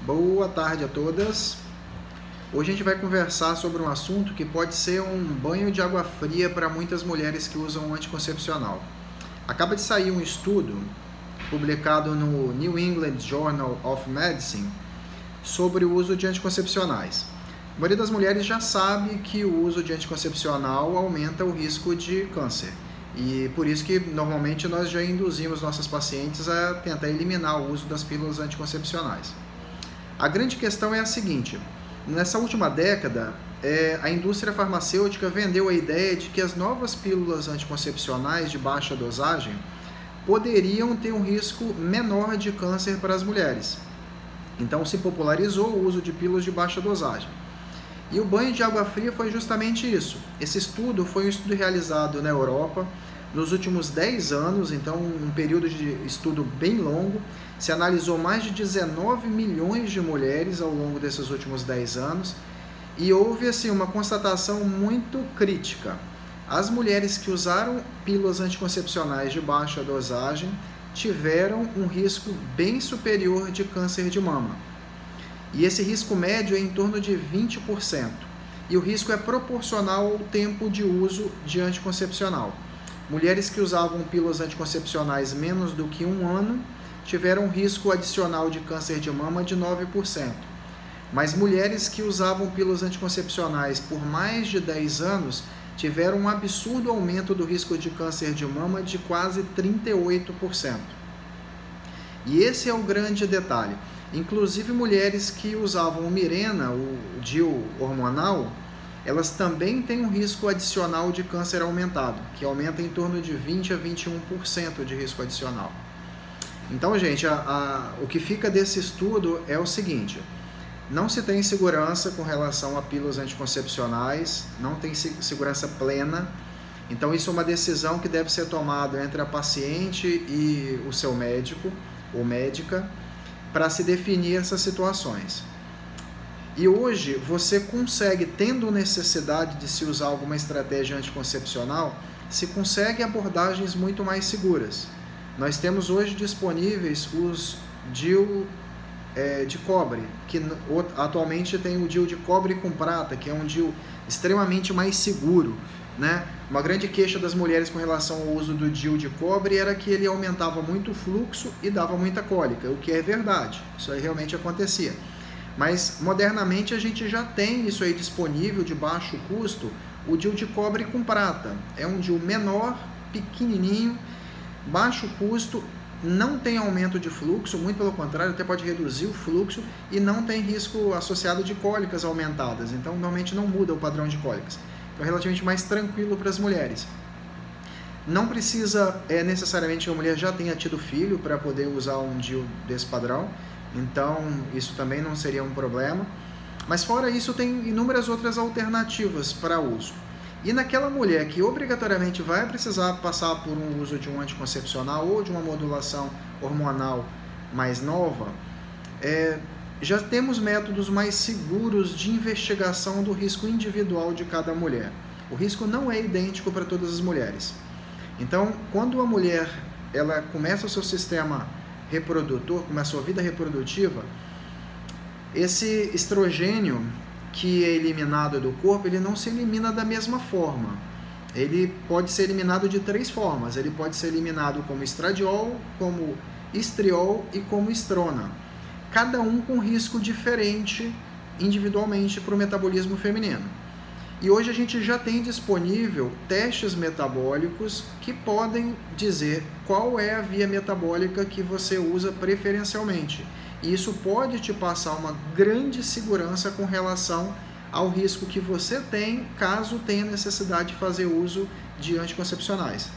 Boa tarde a todas. Hoje a gente vai conversar sobre um assunto que pode ser um banho de água fria para muitas mulheres que usam anticoncepcional. Acaba de sair um estudo publicado no New England Journal of Medicine sobre o uso de anticoncepcionais. A maioria das mulheres já sabe que o uso de anticoncepcional aumenta o risco de câncer. E por isso que normalmente nós já induzimos nossas pacientes a tentar eliminar o uso das pílulas anticoncepcionais. A grande questão é a seguinte: nessa última década, a indústria farmacêutica vendeu a ideia de que as novas pílulas anticoncepcionais de baixa dosagem poderiam ter um risco menor de câncer para as mulheres. Então se popularizou o uso de pílulas de baixa dosagem. E o banho de água fria foi justamente isso. Esse estudo foi um estudo realizado na Europa nos últimos 10 anos, então um período de estudo bem longo. Se analisou mais de 19 milhões de mulheres ao longo desses últimos 10 anos e houve assim, uma constatação muito crítica. As mulheres que usaram pílulas anticoncepcionais de baixa dosagem tiveram um risco bem superior de câncer de mama. E esse risco médio é em torno de 20%. E o risco é proporcional ao tempo de uso de anticoncepcional. Mulheres que usavam pílulas anticoncepcionais menos do que um ano tiveram um risco adicional de câncer de mama de 9%. Mas mulheres que usavam pílulas anticoncepcionais por mais de 10 anos tiveram um absurdo aumento do risco de câncer de mama de quase 38%. E esse é o grande detalhe. Inclusive mulheres que usavam o Mirena, o DIU hormonal, elas também têm um risco adicional de câncer aumentado, que aumenta em torno de 20 a 21% de risco adicional. Então, gente, o que fica desse estudo é o seguinte: não se tem segurança com relação a pílulas anticoncepcionais, não tem segurança plena. Então, isso é uma decisão que deve ser tomada entre a paciente e o seu médico ou médica para se definir essas situações. E hoje você consegue, tendo necessidade de se usar alguma estratégia anticoncepcional, se consegue abordagens muito mais seguras. Nós temos hoje disponíveis os DIU de cobre, que atualmente tem o DIU de cobre com prata, que é um DIU extremamente mais seguro, né? Uma grande queixa das mulheres com relação ao uso do DIU de cobre era que ele aumentava muito o fluxo e dava muita cólica, o que é verdade, isso aí realmente acontecia. Mas modernamente a gente já tem isso aí disponível de baixo custo, o DIU de cobre com prata. É um DIU menor, pequenininho, baixo custo, não tem aumento de fluxo, muito pelo contrário, até pode reduzir o fluxo e não tem risco associado de cólicas aumentadas. Então normalmente não muda o padrão de cólicas. Então é relativamente mais tranquilo para as mulheres. Não precisa necessariamente que a mulher já tenha tido filho para poder usar um DIU desse padrão. Então isso também não seria um problema. Mas fora isso tem inúmeras outras alternativas para uso. E naquela mulher que obrigatoriamente vai precisar passar por um uso de um anticoncepcional ou de uma modulação hormonal mais nova, já temos métodos mais seguros de investigação do risco individual de cada mulher. O risco não é idêntico para todas as mulheres. Então, quando a mulher ela começa o seu sistema reprodutor, começa a sua vida reprodutiva, esse estrogênio que é eliminado do corpo, ele não se elimina da mesma forma. Ele pode ser eliminado de 3 formas. Ele pode ser eliminado como estradiol, como estriol e como estrona. Cada um com risco diferente individualmente para o metabolismo feminino. E hoje a gente já tem disponível testes metabólicos que podem dizer qual é a via metabólica que você usa preferencialmente. E isso pode te passar uma grande segurança com relação ao risco que você tem caso tenha necessidade de fazer uso de anticoncepcionais.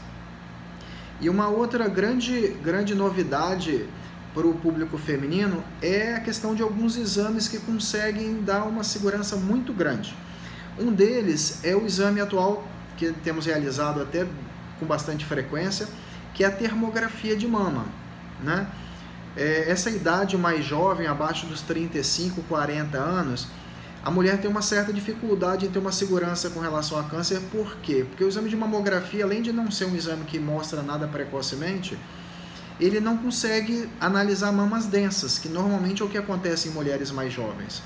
E uma outra grande novidade para o público feminino é a questão de alguns exames que conseguem dar uma segurança muito grande. Um deles é o exame atual que temos realizado até com bastante frequência, que é a termografia de mama, né? Essa idade mais jovem, abaixo dos 35, 40 anos, a mulher tem uma certa dificuldade em ter uma segurança com relação a câncer. Por quê? Porque o exame de mamografia, além de não ser um exame que mostra nada precocemente, ele não consegue analisar mamas densas, que normalmente é o que acontece em mulheres mais jovens.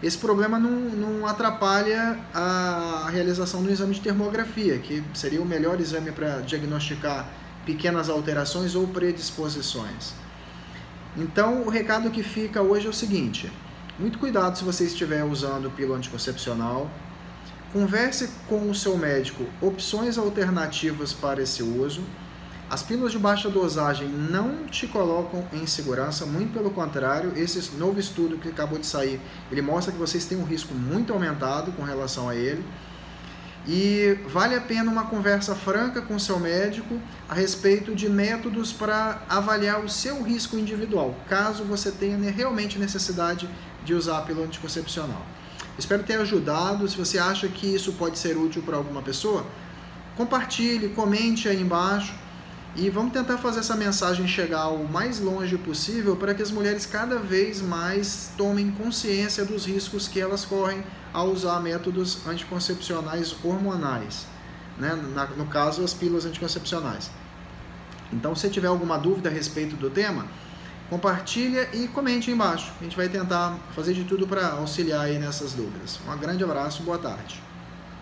Esse problema não atrapalha a realização do exame de termografia, que seria o melhor exame para diagnosticar pequenas alterações ou predisposições. Então, o recado que fica hoje é o seguinte: muito cuidado se você estiver usando pílula anticoncepcional. Converse com o seu médico opções alternativas para esse uso. As pílulas de baixa dosagem não te colocam em segurança, muito pelo contrário. Esse novo estudo que acabou de sair, ele mostra que vocês têm um risco muito aumentado com relação a ele. E vale a pena uma conversa franca com o seu médico a respeito de métodos para avaliar o seu risco individual, caso você tenha realmente necessidade de usar a pílula anticoncepcional. Espero ter ajudado. Se você acha que isso pode ser útil para alguma pessoa, compartilhe, comente aí embaixo e vamos tentar fazer essa mensagem chegar o mais longe possível para que as mulheres cada vez mais tomem consciência dos riscos que elas correm ao usar métodos anticoncepcionais hormonais, né? No caso, as pílulas anticoncepcionais. Então, se tiver alguma dúvida a respeito do tema, compartilha e comente aí embaixo. A gente vai tentar fazer de tudo para auxiliar aí nessas dúvidas. Um grande abraço, boa tarde.